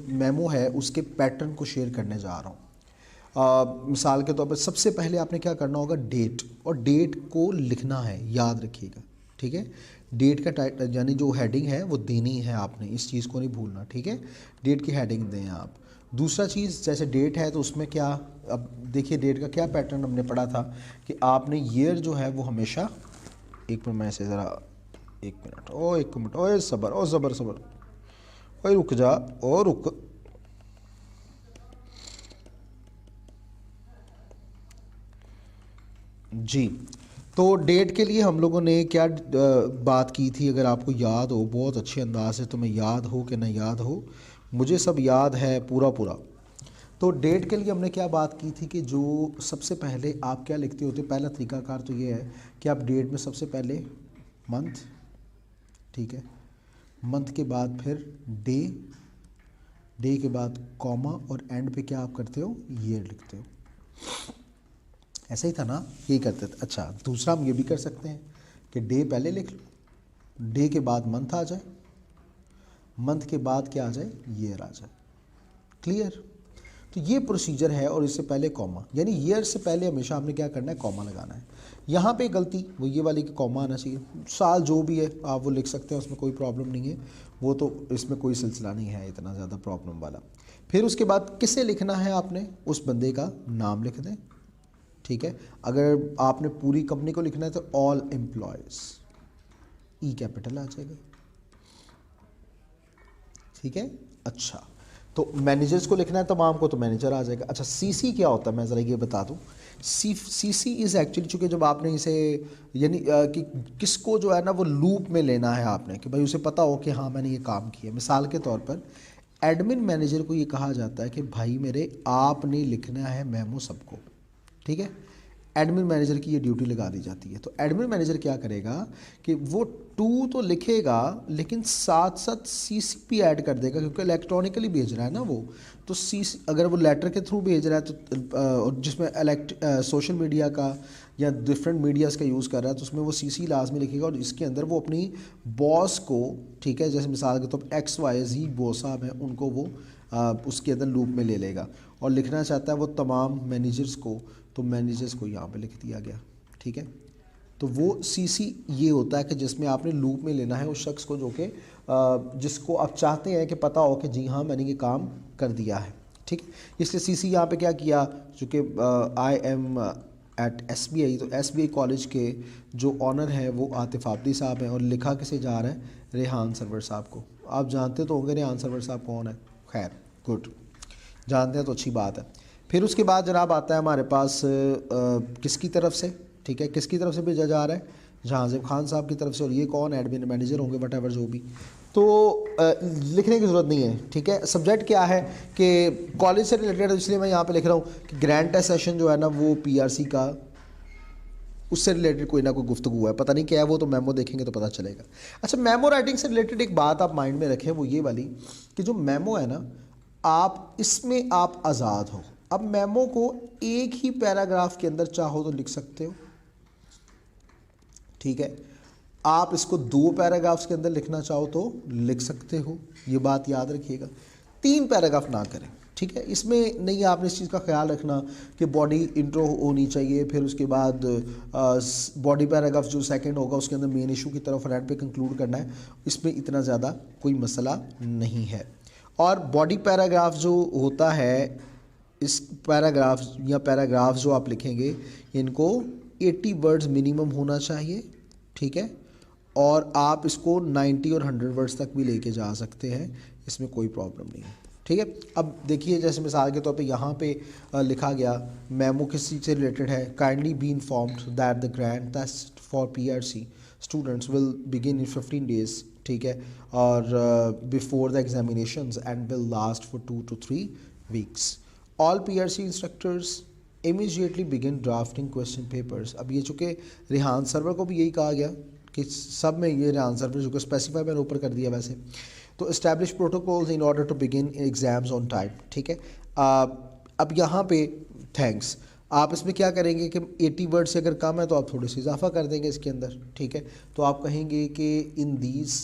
Memo है उसके pattern को शेयर करने जा रहा हूँ। मिसाल के तौर पर सबसे पहले आपने क्या करना होगा, डेट, और डेट को लिखना है, याद रखिएगा, ठीक है। डेट का टाइटल यानी जो हेडिंग है वो देनी है आपने, इस चीज़ को नहीं भूलना, ठीक है। डेट की हेडिंग दें आप। दूसरा चीज़, जैसे डेट है तो उसमें क्या, अब देखिए डेट का क्या पैटर्न हमने पढ़ा था कि आपने ईयर जो है वो हमेशा, एक मिनट मैं से ज़रा, एक मिनट, ओ एक मिनट, ओए सबर, ओ सबर सबर, ओए रुक जा, ओ रुक, जी। तो डेट के लिए हम लोगों ने क्या बात की थी, अगर आपको याद हो, बहुत अच्छे अंदाज से, तुम्हें याद हो कि न याद हो, मुझे सब याद है पूरा पूरा। तो डेट के लिए हमने क्या बात की थी कि जो सबसे पहले आप क्या लिखते होते, पहला तरीकाकार तो ये है कि आप डेट में सबसे पहले मंथ, ठीक है, मंथ के बाद फिर डे, डे के बाद कॉमा, और एंड पे क्या आप करते हो, ईयर लिखते हो। ऐसा ही था ना, यही करते थे। अच्छा, दूसरा हम ये भी कर सकते हैं कि डे पहले लिख लो, डे के बाद मंथ आ जाए, मंथ के बाद क्या आ जाए, ईयर आ जाए। क्लियर। तो ये प्रोसीजर है, और इससे पहले कॉमा, यानी ईयर से पहले हमेशा आपने क्या करना है, कॉमा लगाना है। यहाँ पे गलती वो ये वाली कि कॉमा आना चाहिए, साल जो भी है आप वो लिख सकते हैं, उसमें कोई प्रॉब्लम नहीं है, वो तो इसमें कोई सिलसिला नहीं है इतना ज़्यादा प्रॉब्लम वाला। फिर उसके बाद किसे लिखना है, आपने उस बंदे का नाम लिख दें, ठीक है। अगर आपने पूरी कंपनी को लिखना है तो ऑल एम्प्लॉयज़, ई कैपिटल आ जाएगा, ठीक है। अच्छा, तो मैनेजर्स को लिखना है तमाम को, तो मैनेजर आ जाएगा। अच्छा, सीसी क्या होता है, मैं ज़रा ये बता दूं। सीसी इज़ एक्चुअली, चूँकि जब आपने इसे यानी कि किसको जो है ना वो लूप में लेना है आपने, कि भाई उसे पता हो कि हाँ मैंने ये काम किया। मिसाल के तौर पर एडमिन मैनेजर को ये कहा जाता है कि भाई मेरे आपने लिखना है मेमो सबको, ठीक है। एडमिन मैनेजर की ये ड्यूटी लगा दी जाती है। तो एडमिन मैनेजर क्या करेगा कि वो टू तो लिखेगा, लेकिन साथ साथ सीसी भी ऐड कर देगा, क्योंकि इलेक्ट्रॉनिकली भेज रहा है ना वो। तो सीसी अगर वो लेटर के थ्रू भेज रहा है तो जिसमें सोशल मीडिया का या डिफरेंट मीडियाज़ का यूज़ कर रहा है, तो उसमें वो सीसी लाजमी लिखेगा, और इसके अंदर वो अपनी बॉस को, ठीक है, जैसे मिसाल के तौर पर XYZ बॉस साहब हैं, उनको वो उसके अंदर लूप में ले लेगा, और लिखना चाहता है वो तमाम मैनेजर्स को, तो मैनेजर्स को यहाँ पे लिख दिया गया, ठीक है। तो वो सीसी ये होता है कि जिसमें आपने लूप में लेना है उस शख्स को जो कि जिसको आप चाहते हैं कि पता हो कि जी हाँ मैंने ये काम कर दिया है, ठीक है। इसलिए सीसी यहाँ पे क्या किया, चूँकि आई एम एट SBI, तो SBI कॉलेज के जो ऑनर हैं वो आतिफ आबदी साहब हैं, और लिखा किसे जा रहा है, रेहान सरवर साहब को। आप जानते तो होंगे रेहान सरवर साहब कौन है, खैर गुड, जानते हैं तो अच्छी बात है। फिर उसके बाद जनाब आता है हमारे पास किसकी तरफ से, ठीक है, किसकी तरफ से भेजा जा रहा है, जहांज़ेब खान साहब की तरफ से, और ये कौन, एडमिन मैनेजर होंगे वट जो भी। तो लिखने की ज़रूरत नहीं है, ठीक है। सब्जेक्ट क्या है कि कॉलेज से रिलेटेड, इसलिए मैं यहाँ पे लिख रहा हूँ कि ग्रैंड टेस्ट सेशन जो है ना वो PRC का, उससे रिलेटेड कोई ना कोई गुफ्तगू है, पता नहीं क्या है वो, तो मेमो देखेंगे तो पता चलेगा। अच्छा, मेमो राइटिंग से रिलेटेड एक बात आप माइंड में रखें, वो ये वाली कि जो मेमो है ना, आप इसमें आप आज़ाद हो। अब मेमो को एक ही पैराग्राफ के अंदर चाहो तो लिख सकते हो, ठीक है। आप इसको 2 पैराग्राफ्स के अंदर लिखना चाहो तो लिख सकते हो, ये बात याद रखिएगा। 3 पैराग्राफ ना करें, ठीक है। इसमें नहीं, आपने इस चीज़ का ख्याल रखना कि बॉडी इंट्रो होनी चाहिए, फिर उसके बाद बॉडी पैराग्राफ जो सेकंड होगा उसके अंदर मेन इशू की तरफ फ्रंट पे कंक्लूड करना है। इसमें इतना ज़्यादा कोई मसला नहीं है। और बॉडी पैराग्राफ जो होता है, इस पैराग्राफ या पैराग्राफ जो आप लिखेंगे, इनको 80 वर्ड्स मिनिमम होना चाहिए, ठीक है। और आप इसको 90 और 100 वर्ड्स तक भी लेके जा सकते हैं, इसमें कोई प्रॉब्लम नहीं है, ठीक है। अब देखिए, जैसे मिसाल के तौर पे यहाँ पे लिखा गया, मेमो किस चीज़ से रिलेटेड है, kindly be informed that the grand test for PRC students will begin in 15 days, ठीक है, और before the examinations and will last for 2 to 3 weeks। All PRC instructors immediately begin drafting question papers. अब ये चूँकि Rehan server को भी यही कहा गया कि सब में ये रेहान सर्वर जो कि स्पेसिफाई मैंने ऊपर कर दिया वैसे, तो establish protocols in order to begin exams on time, ठीक है। अब यहाँ पे थैंक्स, आप इसमें क्या करेंगे कि 80 वर्ड से अगर कम है तो आप थोड़ी सी इजाफा कर देंगे इसके अंदर, ठीक है। तो आप कहेंगे कि इन दीज,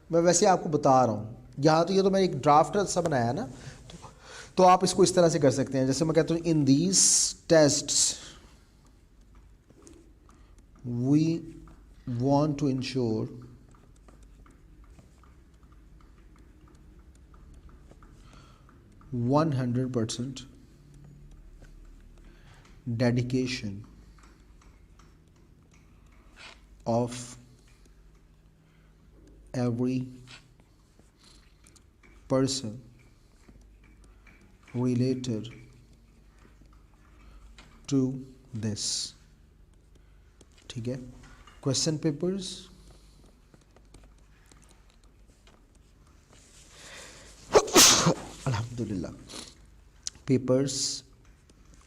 मैं वैसे आपको बता रहा हूँ यहाँ तो ये तो मैं एक ड्राफ्ट सा बनाया है ना, तो आप इसको इस तरह से कर सकते हैं। जैसे मैं कहता हूँ in these tests we want to ensure 100% dedication of every person related to this। ठीक है, क्वेश्चन पेपर्स अल्हम्दुलिल्लाह, papers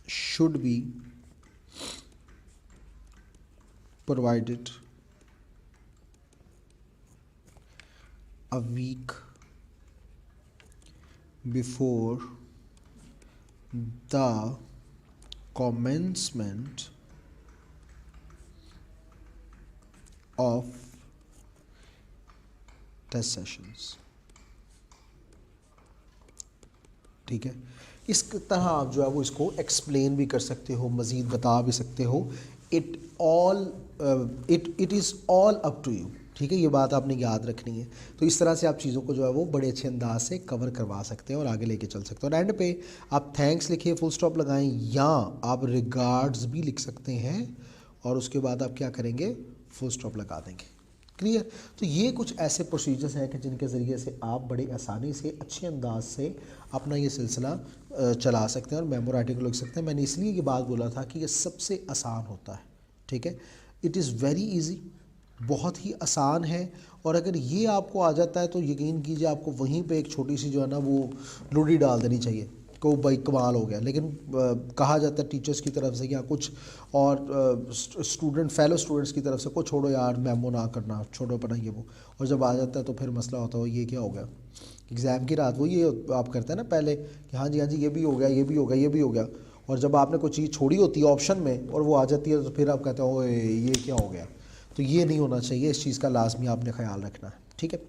should be provided a week before the commencement of test sessions। ठीक है, इस तरह आप जो है वो इसको एक्सप्लेन भी कर सकते हो, मज़ीद बता भी सकते हो। It is all up to you. ठीक है, ये बात आपने याद रखनी है। तो इस तरह से आप चीज़ों को जो है वो बड़े अच्छे अंदाज से कवर करवा सकते हैं और आगे लेके चल सकते हैं। और एंड पे आप थैंक्स लिखिए, फुल स्टॉप लगाएं, या आप रिगार्ड्स भी लिख सकते हैं और उसके बाद आप क्या करेंगे, फुल स्टॉप लगा देंगे। क्लियर। तो ये कुछ ऐसे प्रोसीजर्स हैं कि जिनके ज़रिए से आप बड़े आसानी से अच्छे अंदाज से अपना ये सिलसिला चला सकते हैं और मेमो राइटिंग को लिख सकते हैं। मैंने इसलिए ये बात बोला था कि ये सबसे आसान होता है। ठीक है, इट इज़ वेरी इजी, बहुत ही आसान है। और अगर ये आपको आ जाता है तो यकीन कीजिए आपको वहीं पे एक छोटी सी जो है ना वो लुड़ी डाल देनी चाहिए को भाई कमाल हो गया। लेकिन कहा जाता है टीचर्स की तरफ से या कुछ और स्टूडेंट फेलो स्टूडेंट्स की तरफ से, को छोड़ो यार मेमो ना करना, छोड़ो पढ़ा ये वो। और जब आ जाता है तो फिर मसला होता है ये क्या हो गया, एग्ज़ाम की रात वो ये आप करते हैं ना पहले कि हाँ जी ये भी हो गया, ये भी हो गया, ये भी हो गया। और जब आपने कोई चीज़ छोड़ी होती है ऑप्शन में और वो आ जाती है तो फिर आप कहते हो ये क्या हो गया। तो ये नहीं होना चाहिए, इस चीज़ का लाजमी आपने ख्याल रखना है। ठीक है,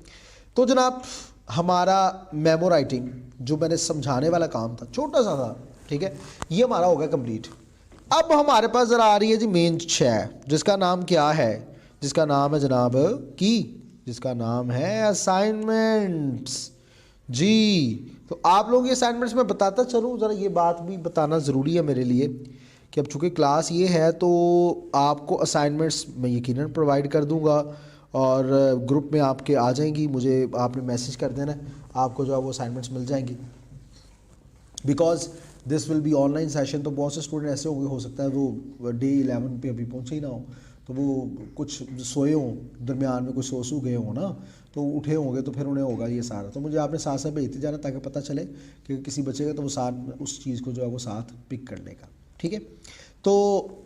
तो जनाब हमारा मेमो राइटिंग जो मैंने समझाने वाला काम था छोटा सा था, ठीक है, ये हमारा हो गया कंप्लीट। अब हमारे पास ज़रा आ रही है जी मेन 6, जिसका नाम क्या है, जिसका नाम है जनाब की, जिसका नाम है असाइनमेंट्स जी। तो आप लोग ये असाइनमेंट्स में बताता चलूँ, ज़रा ये बात भी बताना ज़रूरी है मेरे लिए कि अब चूँकि क्लास ये है तो आपको असाइनमेंट्स मैं यकीनन प्रोवाइड कर दूँगा और ग्रुप में आपके आ जाएंगी, मुझे आपने मैसेज कर देना, आपको जो है वो असाइनमेंट्स मिल जाएंगी। Because this will be online session, तो बहुत से स्टूडेंट ऐसे होंगे, हो सकता है वो डे 11 पे अभी पहुँचे ही ना हो, तो वो कुछ सोए हों, दरमियान में कुछ सो गए हों ना, तो उठे होंगे तो फिर उन्हें होगा ये सारा। तो मुझे आपने साथ साथ भेजते जाना ताकि पता चले कि किसी बच्चे का तो वो साथ उस चीज़ को जो है वो साथ पिक कर लेगा। ठीक है, तो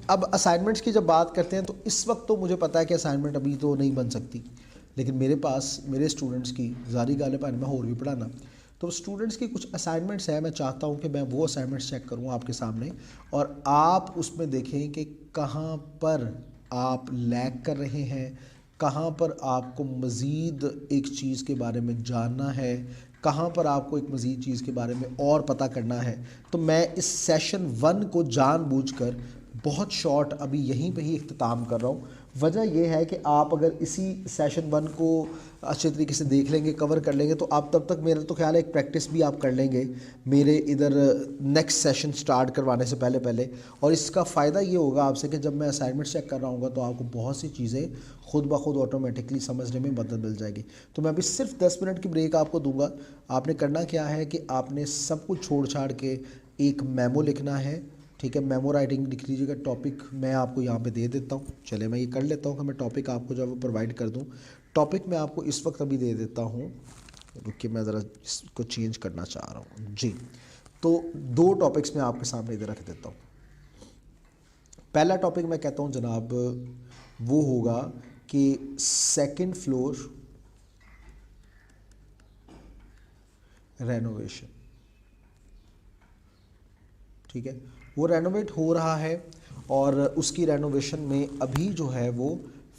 अब असाइनमेंट्स की जब बात करते हैं तो इस वक्त तो मुझे पता है कि असाइनमेंट अभी तो नहीं बन सकती, लेकिन मेरे पास मेरे स्टूडेंट्स की जारी गालिब मैं और भी पढ़ाना, तो स्टूडेंट्स की कुछ असाइनमेंट्स हैं, मैं चाहता हूं कि मैं वो असाइनमेंट्स चेक करूं आपके सामने और आप उसमें देखें कि कहां पर आप लैग कर रहे हैं, कहां पर आपको मज़ीद एक चीज़ के बारे में जानना है, कहाँ पर आपको एक मज़ीद चीज़ के बारे में और पता करना है। तो मैं इस सेशन 1 को जानबूझकर बहुत शॉर्ट अभी यहीं पे ही इख्तिताम कर रहा हूँ। वजह यह है कि आप अगर इसी सेशन 1 को अच्छे तरीके से देख लेंगे, कवर कर लेंगे, तो आप तब तक मेरा तो ख्याल है एक प्रैक्टिस भी आप कर लेंगे मेरे इधर नेक्स्ट सेशन स्टार्ट करवाने से पहले पहले। और इसका फ़ायदा ये होगा आपसे कि जब मैं असाइनमेंट चेक कर रहा हूँ तो आपको बहुत सी चीज़ें खुद ब खुद ऑटोमेटिकली समझने में मदद मिल जाएगी। तो मैं अभी सिर्फ 10 मिनट की ब्रेक आपको दूंगा। आपने करना क्या है कि आपने सब कुछ छोड़ छाड़ के एक मेमो लिखना है। ठीक है, मेमो राइटिंग लिख लीजिएगा। टॉपिक मैं आपको यहाँ पे दे देता हूँ, चले मैं ये कर लेता हूँ कि मैं टॉपिक आपको जो है वो प्रोवाइड कर दूँ। टॉपिक मैं आपको इस वक्त अभी दे देता हूँ, रुकिए मैं ज़रा इसको चेंज करना चाह रहा हूँ जी। तो 2 टॉपिक्स मैं आपके सामने इधर रख देता हूँ। पहला टॉपिक मैं कहता हूँ जनाब वो होगा कि 2nd फ्लोर रेनोवेशन। ठीक है, वो रेनोवेट हो रहा है और उसकी रेनोवेशन में अभी जो है वो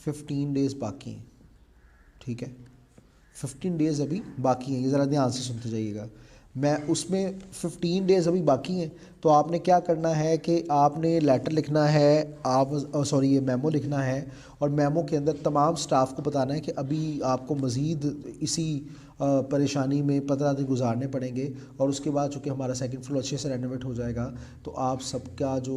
15 डेज़ बाकी हैं। ठीक है, 15 डेज़ अभी बाकी हैं, ये ज़रा ध्यान से सुनते जाइएगा। मैं उसमें 15 डेज़ अभी बाकी हैं, तो आपने क्या करना है कि आपने लेटर लिखना है, आप सॉरी ये मेमो लिखना है, और मेमो के अंदर तमाम स्टाफ को बताना है कि अभी आपको मज़ीद इसी परेशानी में 15 दिन गुजारने पड़ेंगे, और उसके बाद चूँकि हमारा सेकंड फ्लोर अच्छे से रेनोवेट हो जाएगा तो आप सबका जो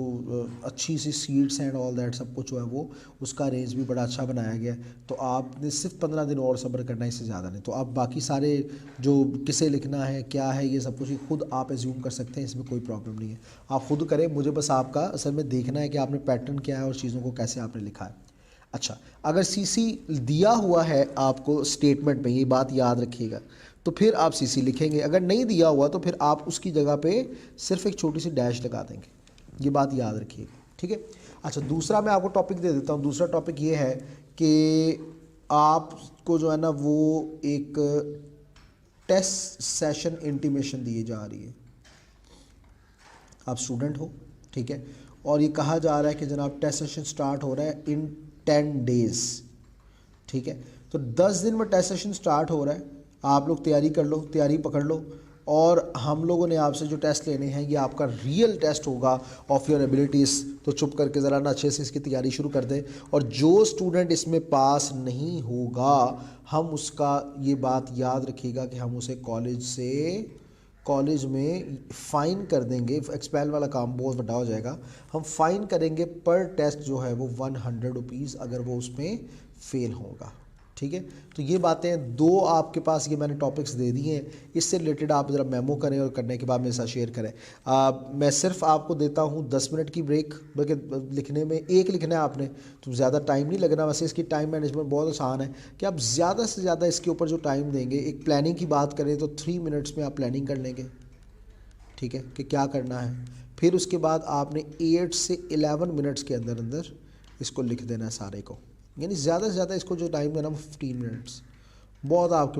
अच्छी सी सीट्स एंड ऑल दैट सब कुछ जो है वो उसका अरेंज भी बड़ा अच्छा बनाया गया है, तो आपने सिर्फ 15 दिन और सब्र करना है, इससे ज़्यादा नहीं। तो आप बाकी सारे जो किसे लिखना है क्या है ये सब कुछ खुद आप एज्यूम कर सकते हैं, इसमें कोई प्रॉब्लम नहीं है, आप खुद करें। मुझे बस आपका असल में देखना है कि आपने पैटर्न क्या है और चीज़ों को कैसे आपने लिखा है। अच्छा, अगर सीसी दिया हुआ है आपको स्टेटमेंट में, ये बात याद रखिएगा, तो फिर आप सीसी लिखेंगे। अगर नहीं दिया हुआ तो फिर आप उसकी जगह पे सिर्फ एक छोटी सी डैश लगा देंगे, ये बात याद रखिएगा, ठीक है। अच्छा, दूसरा मैं आपको टॉपिक दे देता हूँ। दूसरा टॉपिक ये है कि आपको जो है ना वो एक टेस्ट सेशन इंटीमेशन दी जा रही है। आप स्टूडेंट हो, ठीक है, और ये कहा जा रहा है कि जनाब टेस्ट सेशन स्टार्ट हो रहा है इन 10 डेज़, ठीक है। तो 10 दिन में टेस्ट सेशन स्टार्ट हो रहा है, आप लोग तैयारी कर लो, तैयारी पकड़ लो, और हम लोगों ने आपसे जो टेस्ट लेने हैं ये आपका रियल टेस्ट होगा ऑफ योर एबिलिटीज़। तो चुप करके ज़रा ना अच्छे से इसकी तैयारी शुरू कर दें, और जो स्टूडेंट इसमें पास नहीं होगा हम उसका, ये बात याद रखिएगा कि हम उसे कॉलेज में फ़ाइन कर देंगे। एक्सपेल वाला काम बहुत बड़ा हो जाएगा, हम फ़ाइन करेंगे पर टेस्ट जो है वो 100 रुपीज़ अगर वो उसमें फ़ेल होगा, ठीक है। तो ये बातें दो आपके पास ये मैंने टॉपिक्स दे दिए हैं, इससे रिलेटेड आप ज़रा मेमो करें और करने के बाद मेरे साथ शेयर करें। मैं सिर्फ आपको देता हूँ 10 मिनट की ब्रेक, बल्कि लिखने में एक लिखना है आपने, तो ज़्यादा टाइम नहीं लगना। वैसे इसकी टाइम मैनेजमेंट बहुत आसान है कि आप ज़्यादा से ज़्यादा इसके ऊपर जो टाइम देंगे, एक प्लानिंग की बात करें तो 3 मिनट्स में आप प्लानिंग कर लेंगे, ठीक है, कि क्या करना है। फिर उसके बाद आपने 8 से 11 मिनट्स के अंदर अंदर इसको लिख देना है सारे को, यानी ज़्यादा से ज़्यादा इसको जो टाइम देना वो 15 मिनट्स बहुत आपके